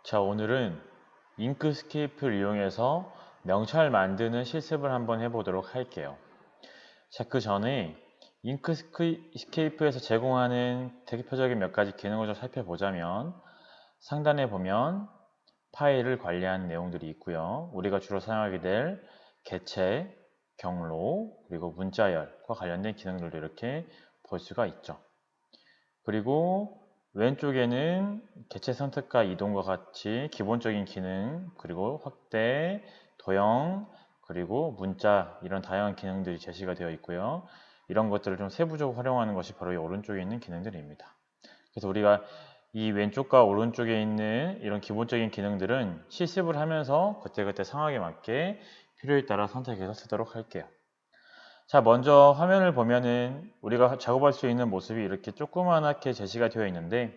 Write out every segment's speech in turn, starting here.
자, 오늘은 잉크스케이프를 이용해서 명찰 만드는 실습을 한번 해보도록 할게요. 자, 그 전에 잉크스케이프에서 제공하는 대표적인 몇 가지 기능을 좀 살펴보자면 상단에 보면 파일을 관리하는 내용들이 있고요. 우리가 주로 사용하게 될 개체, 경로, 그리고 문자열과 관련된 기능들도 이렇게 볼 수가 있죠. 그리고 왼쪽에는 개체 선택과 이동과 같이 기본적인 기능, 그리고 확대, 도형, 그리고 문자 이런 다양한 기능들이 제시가 되어 있고요. 이런 것들을 좀 세부적으로 활용하는 것이 바로 이 오른쪽에 있는 기능들입니다. 그래서 우리가 이 왼쪽과 오른쪽에 있는 이런 기본적인 기능들은 실습을 하면서 그때그때 상황에 맞게 필요에 따라 선택해서 쓰도록 할게요. 자, 먼저 화면을 보면은 우리가 작업할 수 있는 모습이 이렇게 조그맣게 제시가 되어 있는데,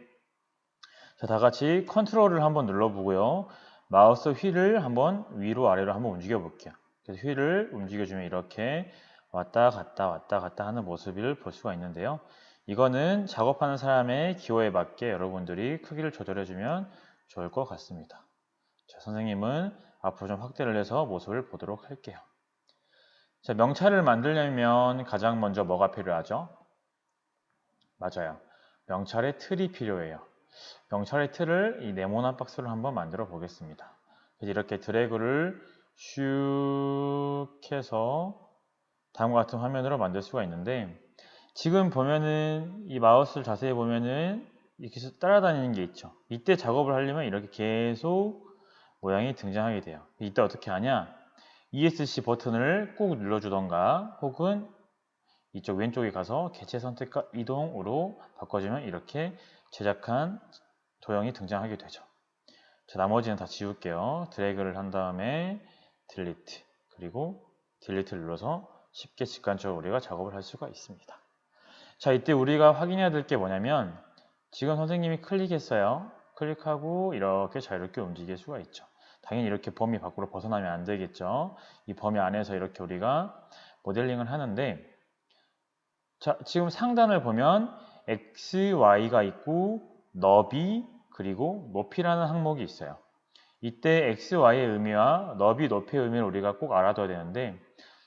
자, 다 같이 컨트롤을 한번 눌러보고요. 마우스 휠을 한번 위로 아래로 한번 움직여 볼게요. 그래서 휠을 움직여주면 이렇게 왔다 갔다 하는 모습을 볼 수가 있는데요. 이거는 작업하는 사람의 기호에 맞게 여러분들이 크기를 조절해주면 좋을 것 같습니다. 자, 선생님은 앞으로 좀 확대를 해서 모습을 보도록 할게요. 자, 명찰을 만들려면 가장 먼저 뭐가 필요하죠? 맞아요. 명찰의 틀이 필요해요. 명찰의 틀을 이 네모난 박스로 한번 만들어 보겠습니다. 그래서 이렇게 드래그를 슉 해서 다음과 같은 화면으로 만들 수가 있는데, 지금 보면은 이 마우스를 자세히 보면은 이렇게 따라다니는 게 있죠. 이때 작업을 하려면 이렇게 계속 모양이 등장하게 돼요. 이때 어떻게 하냐? ESC 버튼을 꾹 눌러주던가 혹은 이쪽 왼쪽에 가서 개체 선택과 이동으로 바꿔주면 이렇게 제작한 도형이 등장하게 되죠. 자, 나머지는 다 지울게요. 드래그를 한 다음에 딜리트, 그리고 딜리트를 눌러서 쉽게 직관적으로 우리가 작업을 할 수가 있습니다. 자, 이때 우리가 확인해야 될 게 뭐냐면 지금 선생님이 클릭했어요. 클릭하고 이렇게 자유롭게 움직일 수가 있죠. 당연히 이렇게 범위 밖으로 벗어나면 안 되겠죠. 이 범위 안에서 이렇게 우리가 모델링을 하는데, 자, 지금 상단을 보면 X, Y가 있고 너비 그리고 높이라는 항목이 있어요. 이때 X, Y의 의미와 너비, 높이의 의미를 우리가 꼭 알아둬야 되는데,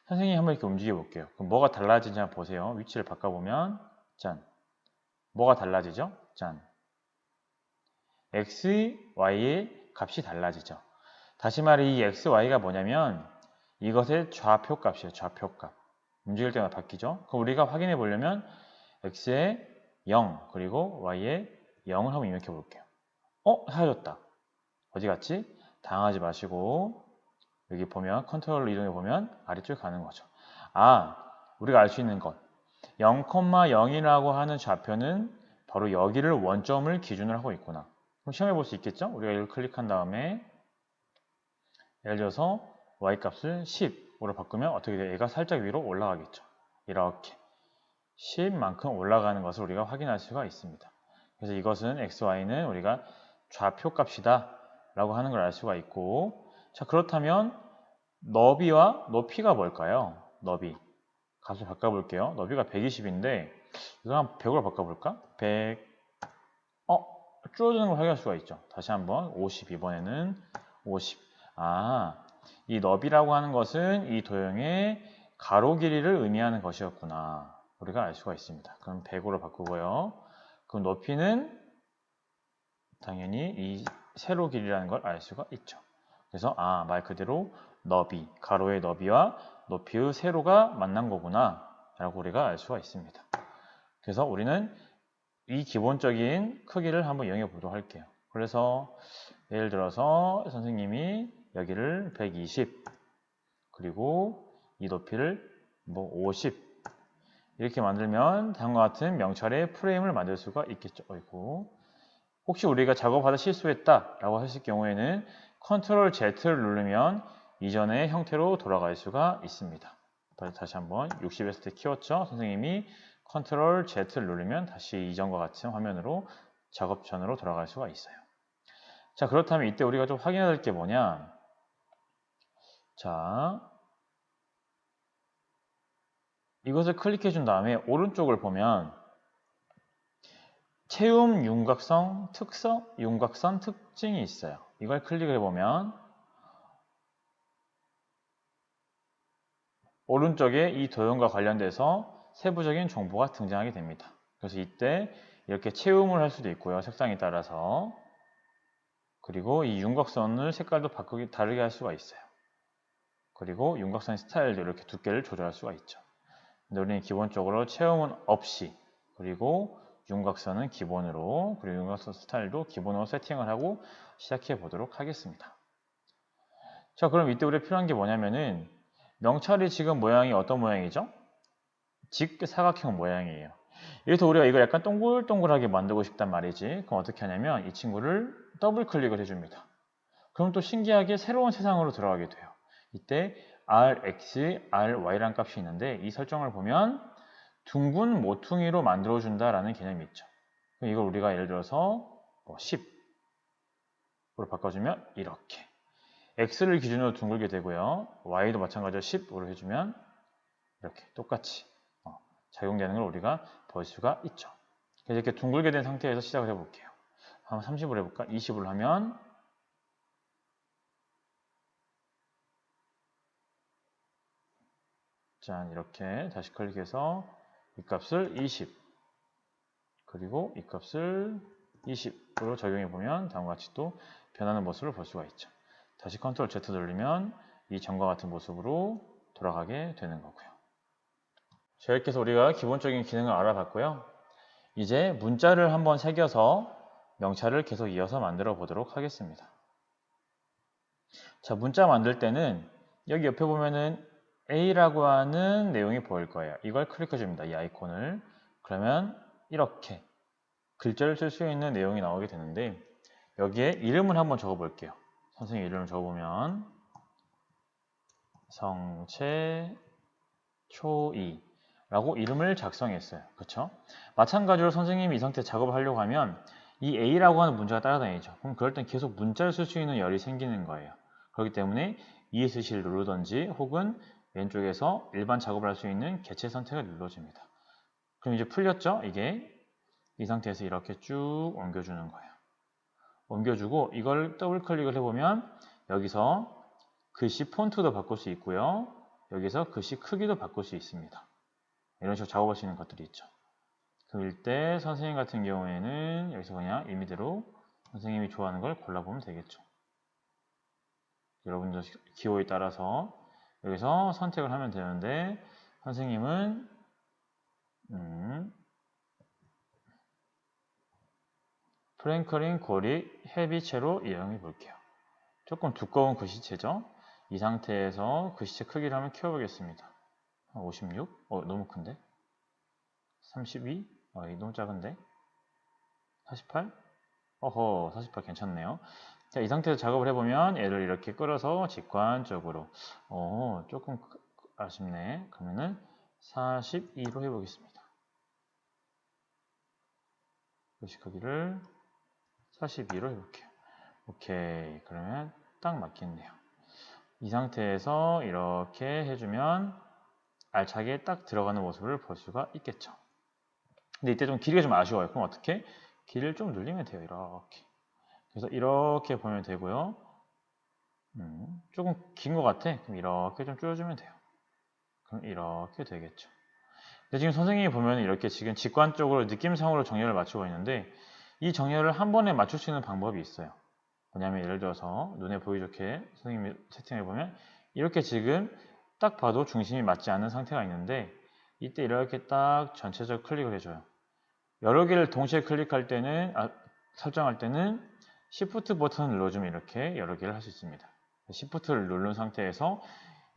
선생님이 한번 이렇게 움직여 볼게요. 그럼 뭐가 달라지는지 한번 보세요. 위치를 바꿔보면 짠, 뭐가 달라지죠? 짠, X, Y의 값이 달라지죠. 다시 말해 이 X, Y가 뭐냐면 이것의 좌표값이에요. 좌표값. 움직일 때마다 바뀌죠. 그럼 우리가 확인해 보려면 X의 0 그리고 Y의 0을 한번 입력해 볼게요. 사라졌다. 어디 갔지? 당하지 마시고 여기 보면 컨트롤로 이동해 보면 아래쪽에 가는 거죠. 우리가 알 수 있는 것 0,0이라고 하는 좌표는 바로 여기를 원점을 기준으로 하고 있구나. 그럼 시험해 볼 수 있겠죠? 우리가 이걸 클릭한 다음에 예를 들어서 y값을 10으로 바꾸면 어떻게 돼요? 얘가 살짝 위로 올라가겠죠. 이렇게 10만큼 올라가는 것을 우리가 확인할 수가 있습니다. 그래서 이것은 xy는 우리가 좌표값이다 라고 하는 걸 알 수가 있고, 자, 그렇다면 너비와 높이가 뭘까요? 너비 값을 바꿔볼게요. 너비가 120인데 이거 한 100으로 바꿔볼까? 100 줄어드는 걸 확인할 수가 있죠. 다시 한번 50, 이번에는 50. 이 너비라고 하는 것은 이 도형의 가로 길이를 의미하는 것이었구나. 우리가 알 수가 있습니다. 그럼 100으로 바꾸고요. 그럼 높이는 당연히 이 세로 길이라는 걸 알 수가 있죠. 그래서 말 그대로 너비, 가로의 너비와 높이의 세로가 만난 거구나 라고 우리가 알 수가 있습니다. 그래서 우리는 이 기본적인 크기를 한번 이용해 보도록 할게요. 그래서 예를 들어서 선생님이 여기를 120 그리고 이 높이를 50 이렇게 만들면 다음과 같은 명찰의 프레임을 만들 수가 있겠죠. 혹시 우리가 작업하다 실수했다 라고 하실 경우에는 컨트롤 Z를 누르면 이전의 형태로 돌아갈 수가 있습니다. 다시 한번 60 했을 때 키웠죠. 선생님이 컨트롤 Z를 누르면 다시 이전과 같은 화면으로 작업 전으로 돌아갈 수가 있어요. 자, 그렇다면 이때 우리가 좀 확인해야 될 게 뭐냐? 자, 이것을 클릭해 준 다음에 오른쪽을 보면 채움 윤곽선 특성, 윤곽선 특징이 있어요. 이걸 클릭을 해보면 오른쪽에 이 도형과 관련돼서 세부적인 정보가 등장하게 됩니다. 그래서 이때 이렇게 채움을 할 수도 있고요. 색상에 따라서. 그리고 이 윤곽선을 색깔도 바꾸기 다르게 할 수가 있어요. 그리고 윤곽선 스타일도 이렇게 두께를 조절할 수가 있죠. 근데 우리는 기본적으로 채움은 없이, 그리고 윤곽선은 기본으로, 그리고 윤곽선 스타일도 기본으로 세팅을 하고 시작해 보도록 하겠습니다. 자, 그럼 이때 우리가 필요한 게 뭐냐면은 명찰이 지금 모양이 어떤 모양이죠? 직사각형 모양이에요. 여기서 우리가 이걸 약간 동글동글하게 만들고 싶단 말이지. 그럼 어떻게 하냐면 이 친구를 더블 클릭을 해줍니다. 그럼 또 신기하게 새로운 세상으로 들어가게 돼요. 이때 RX, RY라는 값이 있는데 이 설정을 보면 둥근 모퉁이로 만들어준다라는 개념이 있죠. 이걸 우리가 예를 들어서 10으로 바꿔주면 이렇게 X를 기준으로 둥글게 되고요. Y도 마찬가지로 10으로 해주면 이렇게 똑같이 작용되는 걸 우리가 볼 수가 있죠. 그래서 이렇게 둥글게 된 상태에서 시작을 해볼게요. 한번 30으로 해볼까? 20으로 하면 짠, 이렇게 다시 클릭해서 이 값을 20 그리고 이 값을 20으로 적용해 보면 다음과 같이 또 변하는 모습을 볼 수가 있죠. 다시 컨트롤 Z 돌리면 이 전과 같은 모습으로 돌아가게 되는 거고요. 자, 이렇게 해서 우리가 기본적인 기능을 알아봤고요. 이제 문자를 한번 새겨서 명찰을 계속 이어서 만들어 보도록 하겠습니다. 자, 문자 만들 때는 여기 옆에 보면은 A라고 하는 내용이 보일 거예요. 이걸 클릭해 줍니다. 이 아이콘을. 그러면 이렇게 글자를 쓸 수 있는 내용이 나오게 되는데 여기에 이름을 한번 적어 볼게요. 선생님 이름을 적어보면 성채초이 라고 이름을 작성했어요. 그렇죠? 마찬가지로 선생님이 이 상태 작업을 하려고 하면 이 A라고 하는 문자가 따라다니죠. 그럼 그럴 땐 계속 문자를 쓸 수 있는 열이 생기는 거예요. 그렇기 때문에 ESC를 누르든지 혹은 왼쪽에서 일반 작업을 할 수 있는 개체 선택을 눌러줍니다. 그럼 이제 풀렸죠? 이게 이 상태에서 이렇게 쭉 옮겨주는 거예요. 옮겨주고 이걸 더블 클릭을 해보면 여기서 글씨 폰트도 바꿀 수 있고요. 여기서 글씨 크기도 바꿀 수 있습니다. 이런 식으로 작업할 수 있는 것들이 있죠. 그럼 이때 선생님 같은 경우에는 여기서 그냥 임의대로 선생님이 좋아하는 걸 골라보면 되겠죠. 여러분들 기호에 따라서 여기서 선택을 하면 되는데 선생님은 프랭클린 고리 헤비체로 이용해 볼게요. 조금 두꺼운 글씨체죠. 이 상태에서 글씨체 크기를 한번 키워보겠습니다. 56? 너무 큰데? 32? 너무 작은데? 48? 어허, 48 괜찮네요. 자, 이 상태에서 작업을 해보면 얘를 이렇게 끌어서 직관적으로 조금 아쉽네. 그러면은 42로 해보겠습니다. 글씨 크기를 42로 해볼게요. 오케이, 그러면 딱 맞겠네요. 이 상태에서 이렇게 해주면 알차게 딱 들어가는 모습을 볼 수가 있겠죠. 근데 이때 좀 길이가 좀 아쉬워요. 그럼 어떻게? 길이를 좀 늘리면 돼요. 이렇게. 그래서 이렇게 보면 되고요. 조금 긴 것 같아. 그럼 이렇게 좀 줄여주면 돼요. 그럼 이렇게 되겠죠. 근데 지금 선생님이 보면 이렇게 지금 직관적으로 느낌상으로 정렬을 맞추고 있는데 이 정렬을 한 번에 맞출 수 있는 방법이 있어요. 뭐냐면 예를 들어서 눈에 보기 좋게 선생님이 세팅해보면 이렇게 지금 딱 봐도 중심이 맞지 않는 상태가 있는데 이때 이렇게 딱 전체적 클릭을 해줘요. 여러 개를 동시에 클릭할 때는 설정할 때는 Shift 버튼을 눌러주면 이렇게 여러 개를 할 수 있습니다. Shift를 누른 상태에서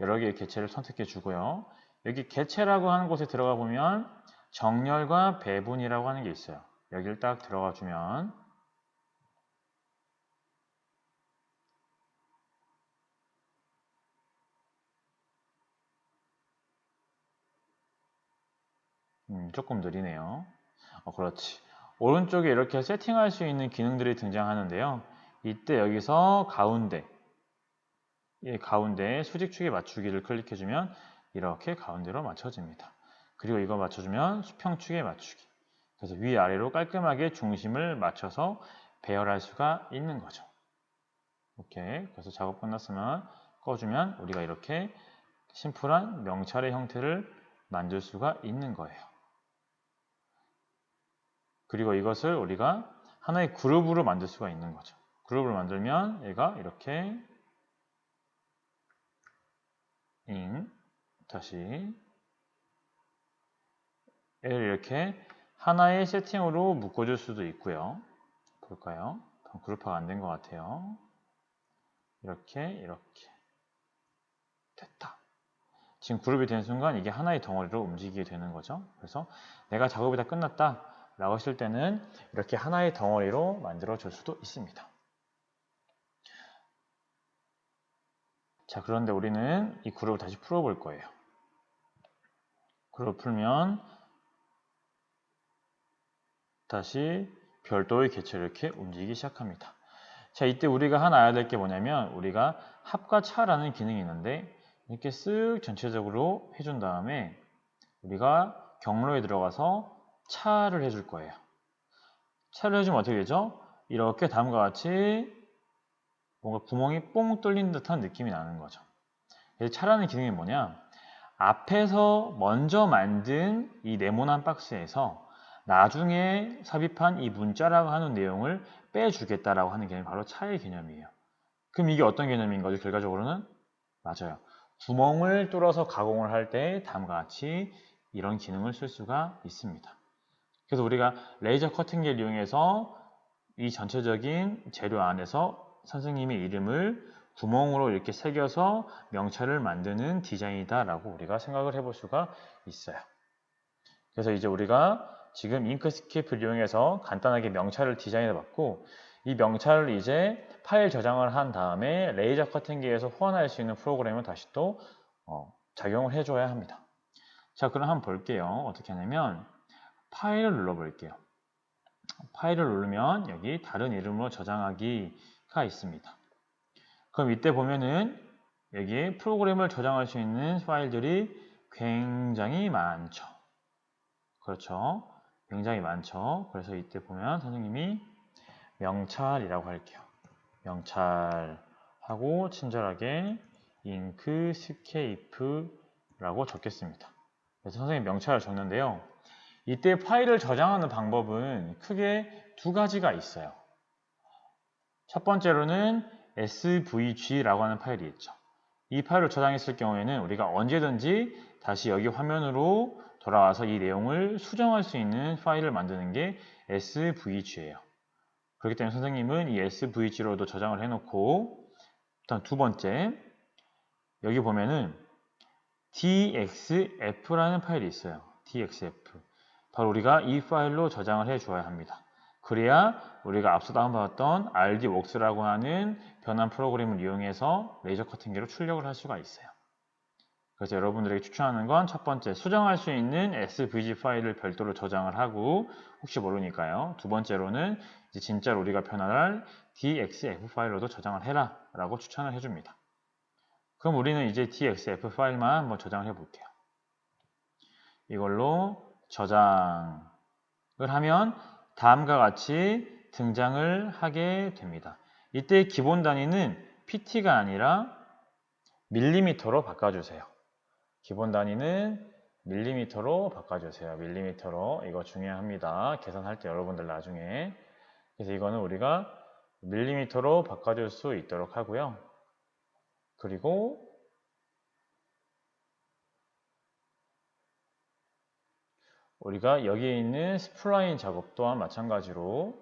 여러 개의 개체를 선택해 주고요. 여기 개체라고 하는 곳에 들어가 보면 정렬과 배분이라고 하는 게 있어요. 여기를 딱 들어가 주면 조금 느리네요. 그렇지. 오른쪽에 이렇게 세팅할 수 있는 기능들이 등장하는데요. 이때 여기서 가운데 수직축에 맞추기를 클릭해주면 이렇게 가운데로 맞춰집니다. 그리고 이거 맞춰주면 수평축에 맞추기. 그래서 위아래로 깔끔하게 중심을 맞춰서 배열할 수가 있는 거죠. 오케이. 그래서 작업 끝났으면 꺼주면 우리가 이렇게 심플한 명찰의 형태를 만들 수가 있는 거예요. 그리고 이것을 우리가 하나의 그룹으로 만들 수가 있는 거죠. 그룹을 만들면 얘가 이렇게 다시 얘를 이렇게 하나의 세팅으로 묶어줄 수도 있고요. 볼까요? 그룹화가 안 된 것 같아요. 이렇게 됐다. 지금 그룹이 된 순간 이게 하나의 덩어리로 움직이게 되는 거죠. 그래서 내가 작업이 다 끝났다 라고 하실 때는 이렇게 하나의 덩어리로 만들어 줄 수도 있습니다. 자, 그런데 우리는 이 그룹을 다시 풀어볼 거예요. 그룹을 풀면 다시 별도의 개체로 이렇게 움직이기 시작합니다. 자, 이때 우리가 하나 알아야 될 게 뭐냐면 우리가 합과 차라는 기능이 있는데 이렇게 쓱 전체적으로 해준 다음에 우리가 경로에 들어가서 차를 해줄 거예요. 차를 해주면 어떻게 되죠? 이렇게 다음과 같이 뭔가 구멍이 뽕 뚫린 듯한 느낌이 나는 거죠. 그래서 차라는 기능이 뭐냐? 앞에서 먼저 만든 이 네모난 박스에서 나중에 삽입한 이 문자라고 하는 내용을 빼주겠다라고 하는 개념이 바로 차의 개념이에요. 그럼 이게 어떤 개념인 거죠? 결과적으로는? 맞아요. 구멍을 뚫어서 가공을 할 때 다음과 같이 이런 기능을 쓸 수가 있습니다. 그래서 우리가 레이저 커팅기를 이용해서 이 전체적인 재료 안에서 선생님의 이름을 구멍으로 이렇게 새겨서 명찰을 만드는 디자인이다 라고 우리가 생각을 해볼 수가 있어요. 그래서 이제 우리가 지금 잉크스케이프를 이용해서 간단하게 명찰을 디자인해 봤고 이 명찰을 이제 파일 저장을 한 다음에 레이저 커팅기에서 호환할 수 있는 프로그램을 다시 또 작용을 해줘야 합니다. 자, 그럼 한번 볼게요. 어떻게 하냐면 파일을 눌러볼게요. 파일을 누르면 여기 다른 이름으로 저장하기가 있습니다. 그럼 이때 보면은 여기에 프로그램을 저장할 수 있는 파일들이 굉장히 많죠. 그렇죠. 굉장히 많죠. 그래서 이때 보면 선생님이 명찰이라고 할게요. 명찰하고 친절하게 잉크스케이프라고 적겠습니다. 그래서 선생님 명찰을 적는데요. 이때 파일을 저장하는 방법은 크게 두 가지가 있어요. 첫 번째로는 svg라고 하는 파일이 있죠. 이 파일을 저장했을 경우에는 우리가 언제든지 다시 여기 화면으로 돌아와서 이 내용을 수정할 수 있는 파일을 만드는 게 svg예요. 그렇기 때문에 선생님은 이 svg로도 저장을 해놓고 일단 두 번째 여기 보면은 dxf라는 파일이 있어요. dxf 바로 우리가 이 파일로 저장을 해 주어야 합니다. 그래야 우리가 앞서 다운받았던 rdworks라고 하는 변환 프로그램을 이용해서 레이저 커팅기로 출력을 할 수가 있어요. 그래서 여러분들에게 추천하는 건 첫 번째, 수정할 수 있는 svg 파일을 별도로 저장을 하고 혹시 모르니까요. 두 번째로는 이제 진짜로 우리가 변환할 dxf 파일로도 저장을 해라 라고 추천을 해줍니다. 그럼 우리는 이제 dxf 파일만 한번 저장을 해볼게요. 이걸로 저장을 하면 다음과 같이 등장을 하게 됩니다. 이때 기본 단위는 PT가 아니라 밀리미터로 바꿔주세요. 기본 단위는 밀리미터로 바꿔주세요. 밀리미터로. 이거 중요합니다. 계산할 때 여러분들 나중에. 그래서 이거는 우리가 밀리미터로 바꿔줄 수 있도록 하고요. 그리고 우리가 여기에 있는 스플라인 작업 또한 마찬가지로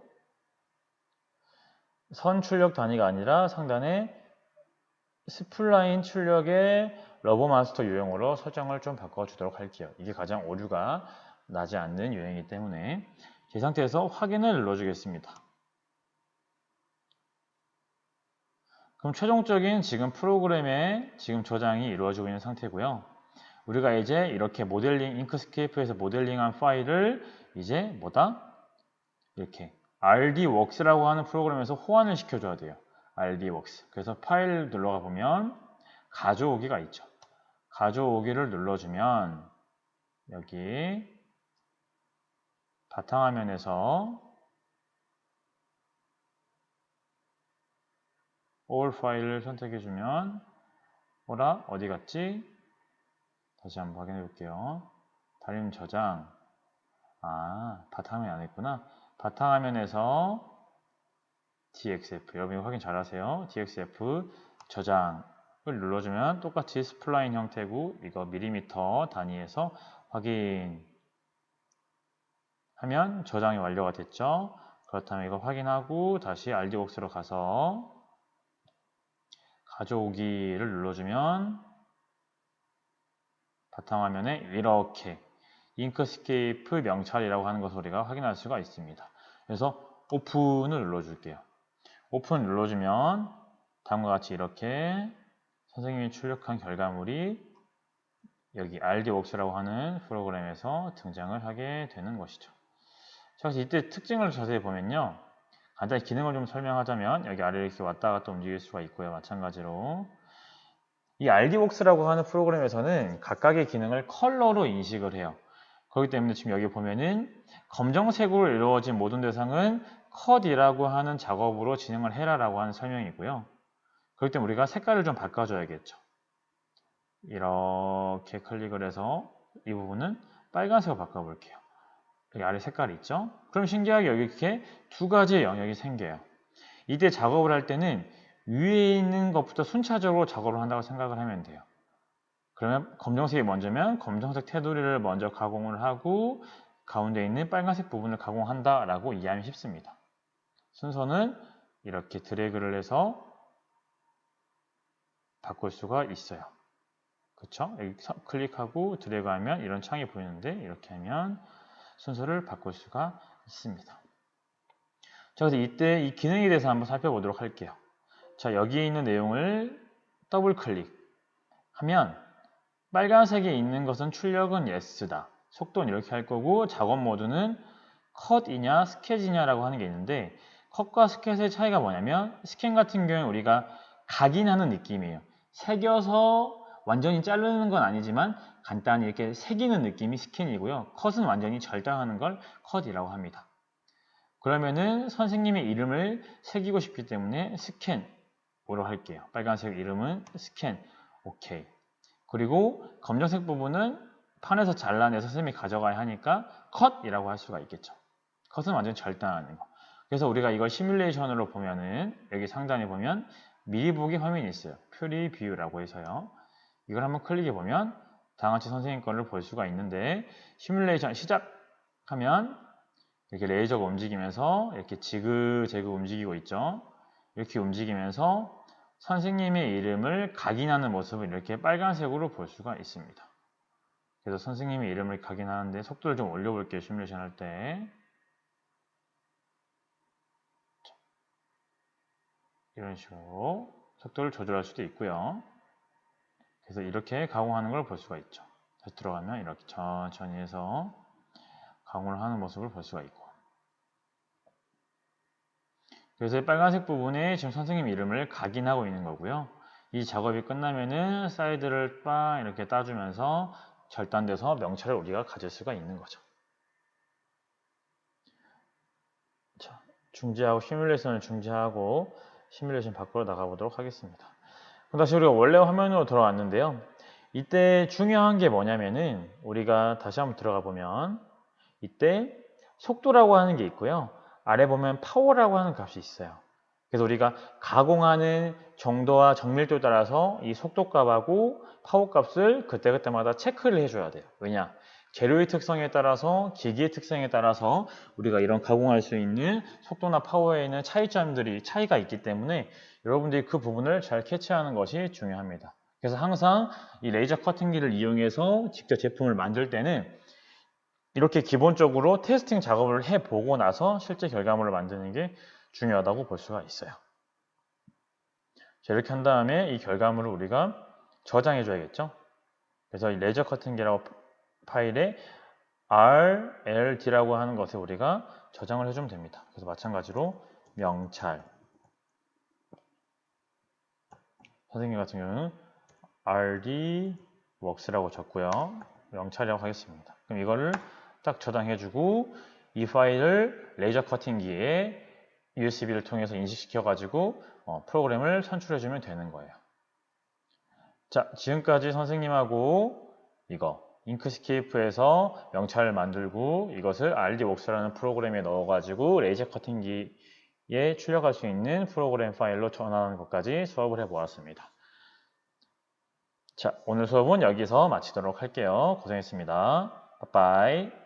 선 출력 단위가 아니라 상단에 스플라인 출력의 러버 마스터 유형으로 설정을 좀 바꿔주도록 할게요. 이게 가장 오류가 나지 않는 유형이기 때문에 이 상태에서 확인을 눌러주겠습니다. 그럼 최종적인 지금 프로그램의 지금 저장이 이루어지고 있는 상태고요. 우리가 이제 이렇게 모델링, 잉크스케이프에서 모델링한 파일을 이제 뭐다? 이렇게 rdworks라고 하는 프로그램에서 호환을 시켜줘야 돼요. rdworks. 그래서 파일 눌러가 보면 가져오기가 있죠. 가져오기를 눌러주면 여기 바탕화면에서 all 파일을 선택해주면 뭐라? 어디 갔지? 다시 한번 확인해 볼게요. 달림 저장. 바탕화면이 안 했구나. 바탕화면에서 DXF, 여러분 확인 잘 하세요. DXF 저장을 눌러주면 똑같이 스플라인 형태고, 이거 밀리미터 단위에서 확인하면 저장이 완료가 됐죠. 그렇다면 이거 확인하고 다시 RD웍스로 가서 가져오기를 눌러주면 바탕화면에 이렇게 잉크스케이프 명찰이라고 하는 것을 우리가 확인할 수가 있습니다. 그래서 오픈을 눌러줄게요. 오픈 눌러주면 다음과 같이 이렇게 선생님이 출력한 결과물이 여기 RD웍스라고 하는 프로그램에서 등장을 하게 되는 것이죠. 자, 그래서 이때 특징을 자세히 보면요. 간단히 기능을 좀 설명하자면 여기 아래로 이렇게 왔다 갔다 움직일 수가 있고요. 마찬가지로 이 RD웍스라고 하는 프로그램에서는 각각의 기능을 컬러로 인식을 해요. 그렇기 때문에 지금 여기 보면은 검정색으로 이루어진 모든 대상은 컷이라고 하는 작업으로 진행을 해라 라고 하는 설명이고요. 그렇기 때문에 우리가 색깔을 좀 바꿔줘야겠죠. 이렇게 클릭을 해서 이 부분은 빨간색으로 바꿔볼게요. 여기 아래 색깔이 있죠? 그럼 신기하게 여기 이렇게 두 가지의 영역이 생겨요. 이때 작업을 할 때는 위에 있는 것부터 순차적으로 작업을 한다고 생각을 하면 돼요. 그러면 검정색이 먼저면 검정색 테두리를 먼저 가공을 하고 가운데 있는 빨간색 부분을 가공한다 라고 이해하면 쉽습니다. 순서는 이렇게 드래그를 해서 바꿀 수가 있어요. 그쵸? 여기 클릭하고 드래그하면 이런 창이 보이는데 이렇게 하면 순서를 바꿀 수가 있습니다. 자, 그래서 이때 이 기능에 대해서 한번 살펴보도록 할게요. 자, 여기에 있는 내용을 더블 클릭하면 빨간색에 있는 것은 출력은 yes다. 속도는 이렇게 할 거고 작업 모드는 컷이냐 스켓이냐라고 하는 게 있는데 컷과 스켓의 차이가 뭐냐면 스캔 같은 경우에 우리가 각인하는 느낌이에요. 새겨서 완전히 자르는 건 아니지만 간단히 이렇게 새기는 느낌이 스캔이고요. 컷은 완전히 절단하는 걸 컷이라고 합니다. 그러면은 선생님의 이름을 새기고 싶기 때문에 스캔으로 할게요. 빨간색 이름은 스캔. 오케이. 그리고 검정색 부분은 판에서 잘라내서 선생님이 가져가야 하니까 컷이라고 할 수가 있겠죠. 컷은 완전히 절단하는 거. 그래서 우리가 이걸 시뮬레이션으로 보면은 여기 상단에 보면 미리 보기 화면이 있어요. 프리뷰라고 해서요. 이걸 한번 클릭해 보면 다같이 선생님 거를 볼 수가 있는데 시뮬레이션 시작하면 이렇게 레이저가 움직이면서 이렇게 지그재그 움직이고 있죠. 이렇게 움직이면서 선생님의 이름을 각인하는 모습을 이렇게 빨간색으로 볼 수가 있습니다. 그래서 선생님의 이름을 각인하는데 속도를 좀 올려볼게요. 시뮬레이션 할 때. 이런 식으로 속도를 조절할 수도 있고요. 그래서 이렇게 가공하는 걸 볼 수가 있죠. 다시 들어가면 이렇게 천천히 해서 가공을 하는 모습을 볼 수가 있고. 그래서 빨간색 부분에 지금 선생님 이름을 각인하고 있는 거고요. 이 작업이 끝나면은 사이드를 빵 이렇게 따주면서 절단돼서 명찰을 우리가 가질 수가 있는 거죠. 자, 중지하고 시뮬레이션을 중지하고 시뮬레이션 밖으로 나가보도록 하겠습니다. 그럼 다시 우리가 원래 화면으로 돌아왔는데요. 이때 중요한 게 뭐냐면은 우리가 다시 한번 들어가 보면 이때 속도라고 하는 게 있고요. 아래 보면 파워라고 하는 값이 있어요. 그래서 우리가 가공하는 정도와 정밀도에 따라서 이 속도 값하고 파워 값을 그때그때마다 체크를 해줘야 돼요. 왜냐? 재료의 특성에 따라서 기기의 특성에 따라서 우리가 이런 가공할 수 있는 속도나 파워에는 차이가 있기 때문에 여러분들이 그 부분을 잘 캐치하는 것이 중요합니다. 그래서 항상 이 레이저 커팅기를 이용해서 직접 제품을 만들 때는 이렇게 기본적으로 테스팅 작업을 해보고 나서 실제 결과물을 만드는 게 중요하다고 볼 수가 있어요. 자, 이렇게 한 다음에 이 결과물을 우리가 저장해 줘야겠죠. 그래서 이 레이저 커팅기라고 파일에 RLD라고 하는 것에 우리가 저장을 해주면 됩니다. 그래서 마찬가지로 명찰 선생님 같은 경우는 RD웍스라고 적고요. 명찰이라고 하겠습니다. 그럼 이거를 딱 저장해주고 이 파일을 레이저 커팅기에 USB를 통해서 인식시켜 가지고 프로그램을 선출해 주면 되는 거예요. 자, 지금까지 선생님하고 이거 잉크스케이프에서 명찰을 만들고 이것을 RD웍스라는 프로그램에 넣어 가지고 레이저 커팅기에 출력할 수 있는 프로그램 파일로 전환하는 것까지 수업을 해 보았습니다. 자, 오늘 수업은 여기서 마치도록 할게요. 고생했습니다. 빠빠이.